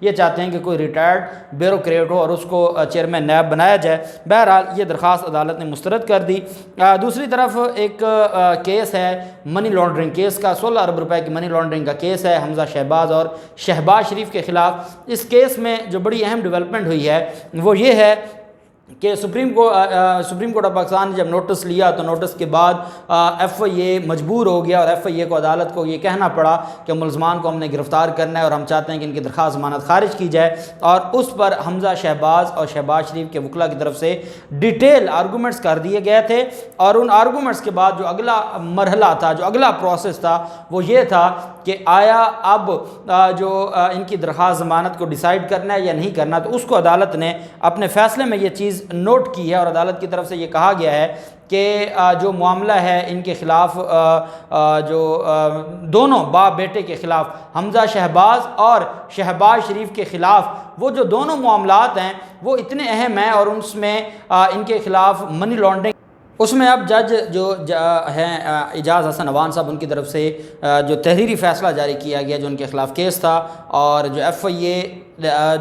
یہ چاہتے ہیں کہ کوئی ریٹائرڈ بیوروکریٹ ہو اور اس کو چیئرمین نیب بنایا جائے۔ بہرحال یہ درخواست عدالت نے مسترد کر دی۔ دوسری طرف ایک کیس ہے منی لانڈرنگ کیس کا، 16 ارب روپے کی منی لانڈرنگ کا کیس ہے حمزہ شہباز اور شہباز شریف کے خلاف۔ اس کیس میں جو بڑی اہم ڈیولپمنٹ ہوئی ہے وہ یہ ہے کہ سپریم کورٹ آف پاکستان نے جب نوٹس لیا تو نوٹس کے بعد ایف آئی اے مجبور ہو گیا اور ایف آئی اے کو عدالت کو یہ کہنا پڑا کہ ملزمان کو ہم نے گرفتار کرنا ہے اور ہم چاہتے ہیں کہ ان کی درخواست ضمانت خارج کی جائے، اور اس پر حمزہ شہباز اور شہباز شریف کے وکلاء کی طرف سے ڈیٹیل آرگومنٹس کر دیے گئے تھے، اور ان آرگومنٹس کے بعد جو اگلا مرحلہ تھا، جو اگلا پروسیس تھا وہ یہ تھا کہ آیا اب جو ان کی درخواست ضمانت کو ڈیسائیڈ کرنا ہے یا نہیں کرنا، تو اس کو عدالت نے اپنے فیصلے میں یہ چیز نوٹ کی ہے، اور عدالت کی طرف سے یہ کہا گیا ہے کہ جو معاملہ ہے ان کے خلاف، جو دونوں باپ بیٹے کے خلاف، حمزہ شہباز اور شہباز شریف کے خلاف، وہ جو دونوں معاملات ہیں وہ اتنے اہم ہیں، اور اس میں ان کے خلاف منی لانڈرنگ، اس میں اب جج جو ہیں اعجاز حسن عوان صاحب، ان کی طرف سے جو تحریری فیصلہ جاری کیا گیا جو ان کے خلاف کیس تھا، اور جو ایف آئی اے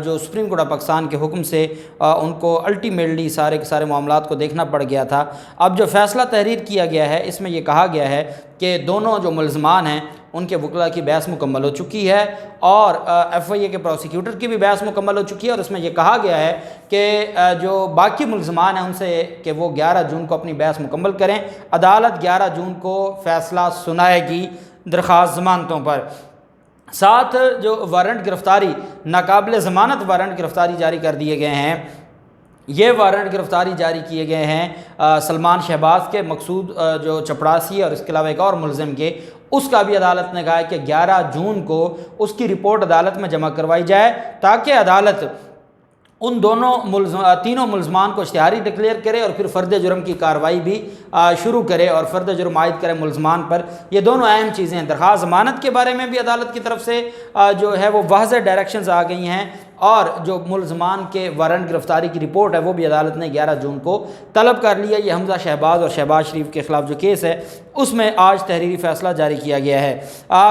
جو سپریم کورٹ آف پاکستان کے حکم سے ان کو الٹیمیٹلی سارے کے سارے معاملات کو دیکھنا پڑ گیا تھا۔ اب جو فیصلہ تحریر کیا گیا ہے اس میں یہ کہا گیا ہے کہ دونوں جو ملزمان ہیں ان کے وکلاء کی بحث مکمل ہو چکی ہے، اور ایف آئی اے کے پروسیکیوٹر کی بھی بحث مکمل ہو چکی ہے، اور اس میں یہ کہا گیا ہے کہ جو باقی ملزمان ہیں ان سے کہ وہ 11 جون کو اپنی بحث مکمل کریں۔ عدالت 11 جون کو فیصلہ سنائے گی درخواست ضمانتوں پر۔ ساتھ جو وارنٹ گرفتاری، ناقابل ضمانت وارنٹ گرفتاری جاری کر دیے گئے ہیں، یہ وارنٹ گرفتاری جاری کیے گئے ہیں سلمان شہباز کے، مقصود جو چپڑاسی اور اس کے علاوہ ایک اور ملزم کے، اس کا بھی عدالت نے کہا ہے کہ 11 جون کو اس کی رپورٹ عدالت میں جمع کروائی جائے، تاکہ عدالت ان تینوں ملزمان کو اشتہاری ڈکلیئر کرے اور پھر فرد جرم کی کارروائی بھی شروع کرے اور فرد جرم عائد کرے ملزمان پر۔ یہ دونوں اہم چیزیں ہیں۔ درخواست ضمانت کے بارے میں بھی عدالت کی طرف سے جو ہے وہ واضح ڈائریکشنز آ گئی ہیں، اور جو ملزمان کے وارنٹ گرفتاری کی رپورٹ ہے وہ بھی عدالت نے 11 جون کو طلب کر لیا۔ یہ حمزہ شہباز اور شہباز شریف کے خلاف جو کیس ہے اس میں آج تحریری فیصلہ جاری کیا گیا ہے۔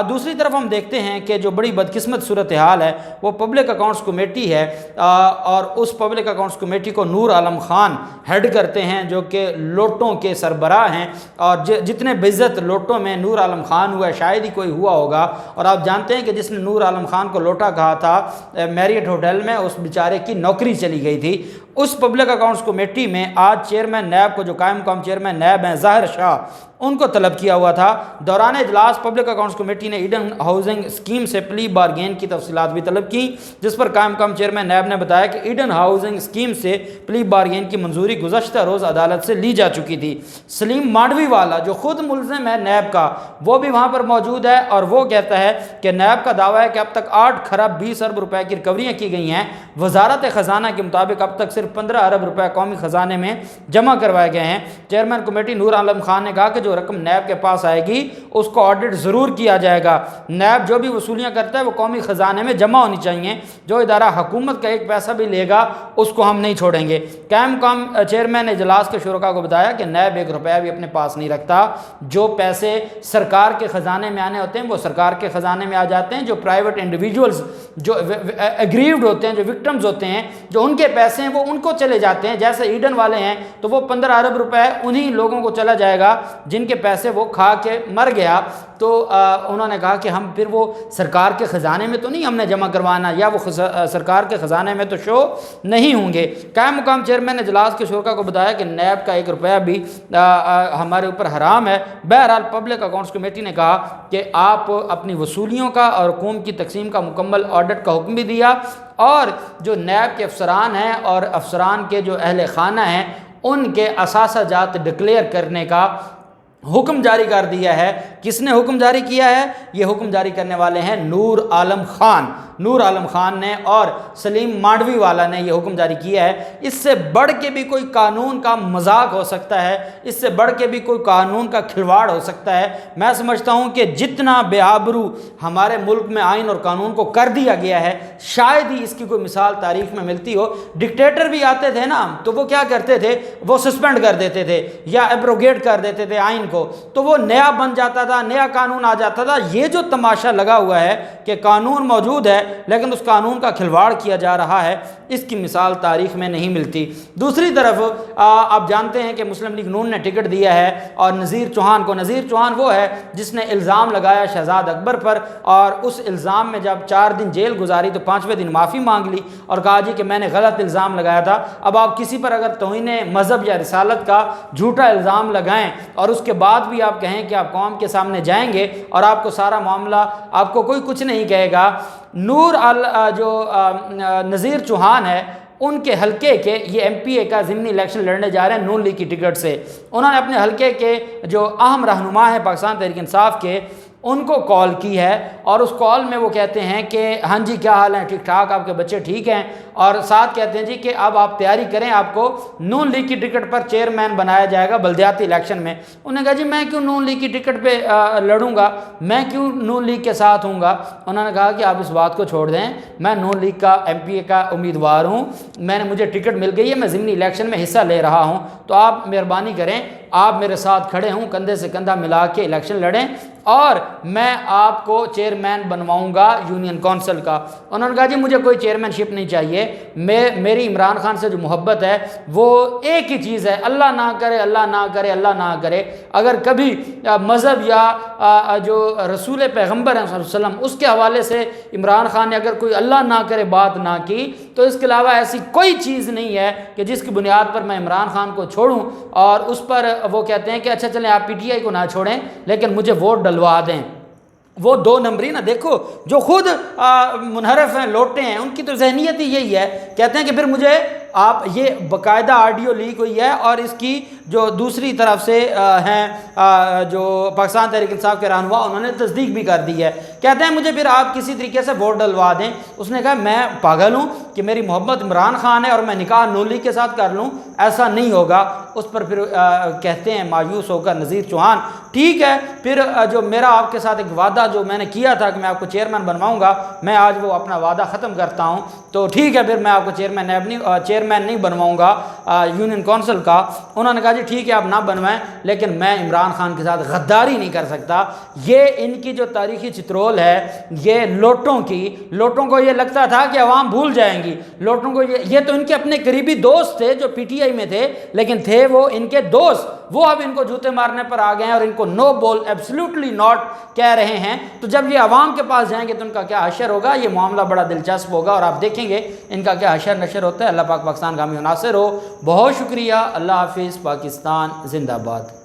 دوسری طرف ہم دیکھتے ہیں کہ جو بڑی بدقسمت صورتحال ہے وہ پبلک اکاؤنٹس کمیٹی ہے، اور اس پبلک اکاؤنٹس کمیٹی کو نور عالم خان ہیڈ کرتے ہیں، جو کہ لوٹوں کے سربراہ ہیں، اور جتنے بعزت لوٹوں میں نور عالم خان ہوا ہے شاید ہی کوئی ہوا ہوگا۔ اور آپ جانتے ہیں کہ جس نے نور عالم خان کو لوٹا کہا تھا میریٹ ہوٹل میں، اس بیچارے کی نوکری چلی گئی تھی۔ اس پبلک اکاؤنٹس کمیٹی میں آج چیئرمین نیب کو، جو قائم مقام چیئرمین نیب ہیں ظاہر شاہ، ان کو طلب کیا ہوا تھا۔ دوران اجلاس پبلک اکاؤنٹس کمیٹی نے ایڈن ہاؤسنگ اسکیم سے پلی بارگین کی تفصیلات بھی طلب کی، جس پر قائم مقام چیئرمین نیب نے بتایا کہ ایڈن ہاؤسنگ اسکیم سے پلی بارگین کی منظوری گزشتہ روز عدالت سے لی جا چکی تھی۔ سلیم مانڈوی والا جو خود ملزم ہے نیب کا، وہ بھی وہاں پر موجود ہے، اور وہ کہتا ہے کہ نیب کا دعویٰ ہے کہ اب تک 8 خراب 20 ارب روپے کی ریکوریاں کی گئی ہیں۔ وزارت خزانہ کے مطابق اب تک صرف 15 ارب روپے قومی خزانے میں جمع کروائے گئے ہیں۔ چیئرمین کمیٹی نور عالم خان نے کہا کہ جو رقم نیب کے پاس آئے گی اس کو آڈٹ ضرور کیا جائے گا۔ نیب جو بھی وصولیاں کرتا ہے وہ قومی خزانے میں جمع ہونی چاہیے۔ جو ادارہ حکومت کا ایک پیسہ بھی لے گا اس کو ہم نہیں چھوڑیں گے۔ قائم مقام چیئرمین نے اجلاس کے شرکاء کو بتایا کہ نیب 1 روپیہ بھی اپنے پاس نہیں رکھتا۔ جو پیسے سرکار کے خزانے میں آنے ہوتے ہیں وہ سرکار کے خزانے میں آ جاتے ہیں۔ جو پرائیویٹ انڈیویجولز جو ایگریوڈ ہوتے ہیں، جو وکٹمز ہوتے ہیں، جو ان کے پیسے ہیں وہ ان کو چلے جاتے ہیں۔ جیسے ایڈن والے ہیں تو وہ 15 ارب روپے انہی لوگوں کو چلا جائے گا جن کے پیسے وہ کھا کے مر گیا۔ تو انہوں نے کہا کہ ہم پھر وہ سرکار کے خزانے میں تو نہیں ہم نے جمع کروانا، یا وہ سرکار کے خزانے میں تو شو نہیں ہوں گے۔ قائم مقام چیئرمین نے اجلاس کے شرکاء کو بتایا کہ نیب کا 1 روپیہ بھی ہمارے اوپر حرام ہے۔ بہرحال پبلک اکاؤنٹس کمیٹی نے کہا کہ آپ اپنی وصولیوں کا اور حقوم کی تقسیم کا مکمل آڈٹ کا حکم بھی دیا، اور جو نیب کے افسران ہیں اور افسران کے جو اہل خانہ ہیں ان کے اثاثہ جات ڈکلیئر کرنے کا حکم جاری کر دیا ہے۔ کس نے حکم جاری کیا ہے؟ یہ حکم جاری کرنے والے ہیں نور عالم خان۔ نور عالم خان نے اور سلیم مانڈوی والا نے یہ حکم جاری کیا ہے، اس سے بڑھ کے بھی کوئی قانون کا مذاق ہو سکتا ہے، اس سے بڑھ کے بھی کوئی قانون کا کھلواڑ ہو سکتا ہے۔ میں سمجھتا ہوں کہ جتنا بے آبرو ہمارے ملک میں آئین اور قانون کو کر دیا گیا ہے، شاید ہی اس کی کوئی مثال تاریخ میں ملتی ہو۔ ڈکٹیٹر بھی آتے تھے نا، تو وہ کیا کرتے تھے، وہ سسپینڈ کر دیتے تھے یا ایبروگیٹ کر دیتے تھے آئین کو، تو وہ نیا بن جاتا تھا، نیا قانون آ جاتا تھا۔ یہ جو تماشا لگا ہوا ہے کہ قانون موجود ہے لیکن اس قانون کا کھلواڑ کیا جا رہا ہے، اس کی مثال تاریخ میں نہیں ملتی۔ دوسری طرف آپ جانتے ہیں کہ مسلم لیگ نون نے ٹکٹ دیا ہے اور نذیر چوہان کو، نذیر چوہان وہ ہے جس نے الزام لگایا شہزاد اکبر پر، اور اس الزام میں جب 4 دن جیل گزاری تو 5ویں دن معافی مانگ لی اور کہا جی کہ میں نے غلط الزام لگایا تھا۔ اب آپ کسی پر اگر توہین مذہب یا رسالت کا جھوٹا الزام لگائیں اور اس کے بعد بھی آپ کہیں کہ آپ قوم کے سامنے جائیں گے اور آپ کو سارا معاملہ، آپ کو کوئی کچھ نہیں کہے گا۔ نذیر چوہان ہے، ان کے حلقے کے، یہ ایم پی اے کا ضمنی الیکشن لڑنے جا رہے ہیں نون لیگ کی ٹکٹ سے۔ انہوں نے اپنے حلقے کے جو اہم رہنما ہیں پاکستان تحریک انصاف کے، ان کو کال کی ہے اور اس کال میں وہ کہتے ہیں کہ ہاں جی کیا حال ہیں، ٹھیک ٹھاک، آپ کے بچے ٹھیک ہیں، اور ساتھ کہتے ہیں جی کہ اب آپ تیاری کریں، آپ کو نون لیگ کی ٹکٹ پر چیئرمین بنایا جائے گا بلدیاتی الیکشن میں۔ انہوں نے کہا جی میں کیوں نون لیگ کی ٹکٹ پہ لڑوں گا، میں کیوں نون لیگ کے ساتھ ہوں گا۔ انہوں نے کہا کہ آپ اس بات کو چھوڑ دیں، میں نون لیگ کا ایم پی اے کا امیدوار ہوں، مجھے ٹکٹ مل گئی ہے، میں ضمنی الیکشن میں حصہ لے رہا ہوں، تو آپ مہربانی کریں، آپ میرے ساتھ کھڑے ہوں، کندھے سے کندھا ملا کے الیکشن لڑیں اور میں آپ کو چیئرمین بنواؤں گا یونین کونسل کا۔ انہوں نے کہا جی مجھے کوئی چیئرمین شپ نہیں چاہیے، میری عمران خان سے جو محبت ہے وہ ایک ہی چیز ہے، اللہ نہ کرے، اللہ نہ کرے، اللہ نہ کرے اگر کبھی مذہب یا جو رسول پیغمبر ہیں صلی اللہ علیہ وسلم اس کے حوالے سے عمران خان نے اگر کوئی اللہ نہ کرے بات نہ کی، تو اس کے علاوہ ایسی کوئی چیز نہیں ہے کہ جس کی بنیاد پر میں عمران خان کو چھوڑوں۔ اور اس پر وہ کہتے ہیں کہ اچھا چلیں آپ پی ٹی آئی کو نہ چھوڑیں لیکن مجھے ووٹ ڈلوا دیں۔ وہ 2 نمبری نا، دیکھو جو خود منحرف ہیں، لوٹے ہیں، ان کی تو ذہنیت ہی یہی ہے، کہتے ہیں کہ پھر مجھے آپ، یہ باقاعدہ آڈیو لیک ہوئی ہے اور اس کی جو دوسری طرف سے ہیں جو پاکستان تحریک انصاف کے رہنما، انہوں نے تصدیق بھی کر دی ہے، کہتے ہیں مجھے پھر آپ کسی طریقے سے ووٹ ڈلوا دیں۔ اس نے کہا میں پاگل ہوں کہ میری محبت عمران خان ہے اور میں نکاح نون لیگ کے ساتھ کر لوں، ایسا نہیں ہوگا۔ اس پر پھر کہتے ہیں مایوس ہو کر نذیر چوہان، ٹھیک ہے پھر جو میرا آپ کے ساتھ ایک وعدہ جو میں نے کیا تھا کہ میں آپ کو چیئرمین بنواؤں گا، میں آج وہ اپنا وعدہ ختم کرتا ہوں، تو ٹھیک ہے پھر میں آپ کو چیئرمین نہیں بنواؤں گا یونین کونسل کا۔ انہوں نے کہا جی ٹھیک ہے آپ نہ بنوائیں لیکن میں عمران خان کے ساتھ غداری نہیں کر سکتا۔ یہ ان کی جو تاریخی چترول ہے، یہ لوٹوں کو یہ لگتا تھا کہ عوام بھول جائیں گی، لوٹوں کو یہ تو ان کے اپنے قریبی دوست تھے جو پی ٹی آئی میں تھے، لیکن تھے وہ ان کے دوست، وہ اب ان کو جوتے مارنے پر آ گئے ہیں اور ان کو نو بول، ایبسلیوٹلی ناٹ کہہ رہے ہیں۔ تو جب یہ عوام کے پاس جائیں گے تو ان کا کیا حشر ہوگا، یہ معاملہ بڑا دلچسپ ہوگا اور آپ دیکھیں گے ان کا کیا حشر نشر ہوتا ہے۔ اللہ پاک پاکستان کا حامی و ناصر ہو۔ بہت شکریہ، اللہ حافظ، پاکستان زندہ باد۔